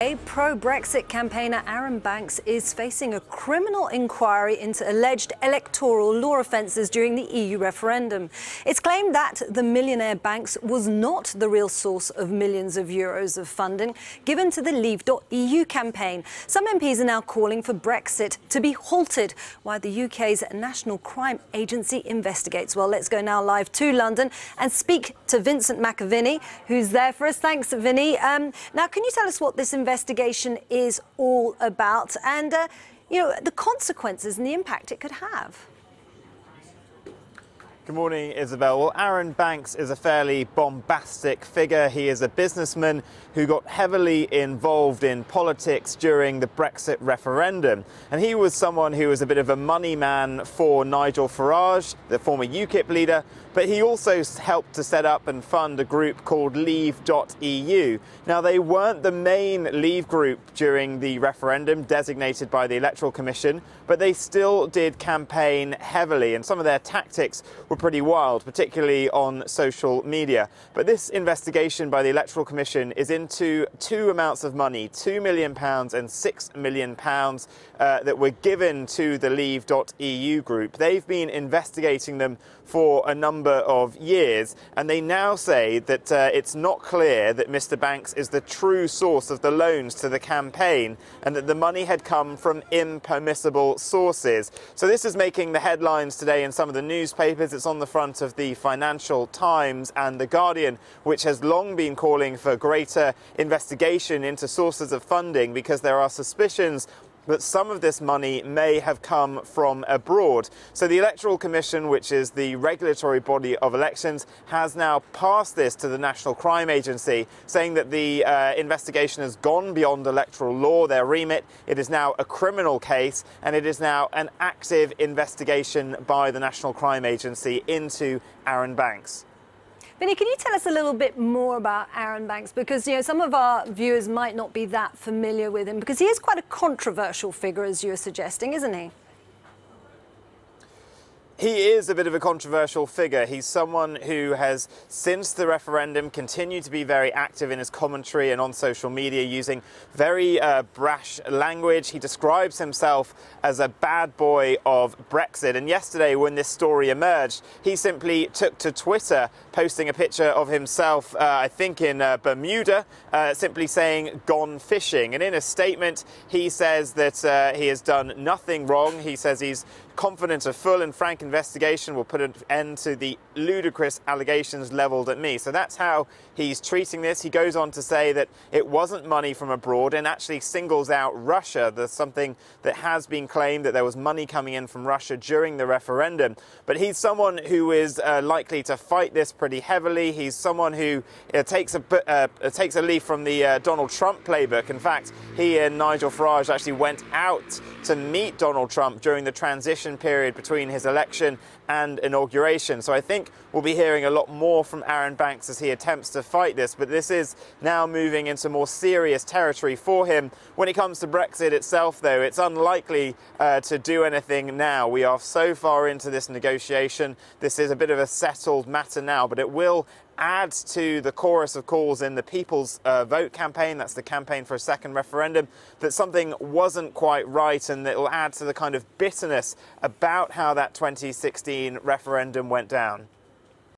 A pro-Brexit campaigner, Arron Banks, is facing a criminal inquiry into alleged electoral law offences during the EU referendum. It's claimed that the millionaire Banks was not the real source of millions of euros of funding given to the Leave.EU campaign. Some MPs are now calling for Brexit to be halted while the UK's National Crime Agency investigates. Well, let's go now live to London and speak to Vincent McAviney, who's there for us. Thanks, Vinny. Now, can you tell us what this investigation is all about and, the consequences and the impact it could have? Good morning, Isabel. Well, Arron Banks is a fairly bombastic figure. He is a businessman who got heavily involved in politics during the Brexit referendum. And he was someone who was a bit of a money man for Nigel Farage, the former UKIP leader, but he also helped to set up and fund a group called Leave.EU. Now, they weren't the main Leave group during the referendum designated by the Electoral Commission, but they still did campaign heavily, and some of their tactics were pretty wild, particularly on social media. But this investigation by the Electoral Commission is into two amounts of money, £2 million and £6 million that were given to the Leave.EU group. They've been investigating them for a number of years, and they now say that it's not clear that Mr. Banks is the true source of the loans to the campaign and that the money had come from impermissible sources. So this is making the headlines today in some of the newspapers. It's on the front of the Financial Times and The Guardian, which has long been calling for greater investigation into sources of funding because there are suspicions that some of this money may have come from abroad. So the Electoral Commission, which is the regulatory body of elections, has now passed this to the National Crime Agency, saying that the investigation has gone beyond electoral law, their remit. It is now a criminal case, and it is now an active investigation by the National Crime Agency into Arron Banks. Vinny, can you tell us a little bit more about Arron Banks? Because, some of our viewers might not be that familiar with him, because he is quite a controversial figure, as you're suggesting, isn't he? He is a bit of a controversial figure. He's someone who has, since the referendum, continued to be very active in his commentary and on social media, using very brash language. He describes himself as a bad boy of Brexit. And yesterday, when this story emerged, he simply took to Twitter, posting a picture of himself, I think in Bermuda, simply saying, "gone fishing." And in a statement, he says that he has done nothing wrong. He says he's confident a full and frank investigation will put an end to the ludicrous allegations levelled at me. So that's how he's treating this. He goes on to say that it wasn't money from abroad and actually singles out Russia. There's something that has been claimed that there was money coming in from Russia during the referendum. But he's someone who is likely to fight this pretty heavily. He's someone who takes a leaf from the Donald Trump playbook. In fact, he and Nigel Farage actually went out to meet Donald Trump during the transition period between his election and inauguration. So I think we'll be hearing a lot more from Arron Banks as he attempts to fight this, but this is now moving into more serious territory for him. When it comes to Brexit itself, though, it's unlikely to do anything now. We are so far into this negotiation. This is a bit of a settled matter now, but it will add to the chorus of calls in the People's Vote campaign, that's the campaign for a second referendum, that something wasn't quite right, and it will add to the kind of bitterness about how that 2016 referendum went down.